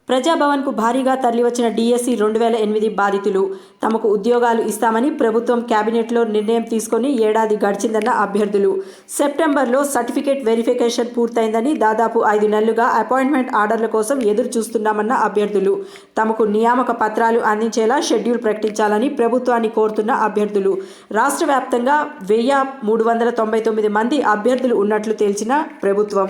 ప్రజాభవన్కు భారీగా తరలివచ్చిన డిఎస్సి 2008 బాధితులు. తమకు ఉద్యోగాలు ఇస్తామని ప్రభుత్వం కేబినెట్లో నిర్ణయం తీసుకొని ఏడాది గడిచిందన్న అభ్యర్థులు. సెప్టెంబర్లో సర్టిఫికేట్ వెరిఫికేషన్ పూర్తయిందని, దాదాపు 5 నెలలుగా అపాయింట్మెంట్ ఆర్డర్ల కోసం ఎదురు చూస్తున్నామన్న అభ్యర్థులు. తమకు నియామక పత్రాలు అందించేలా షెడ్యూల్ ప్రకటించాలని ప్రభుత్వాన్ని కోరుతున్న అభ్యర్థులు. రాష్ట్ర వ్యాప్తంగా 1399 మంది అభ్యర్థులు ఉన్నట్లు తేల్చిన ప్రభుత్వం.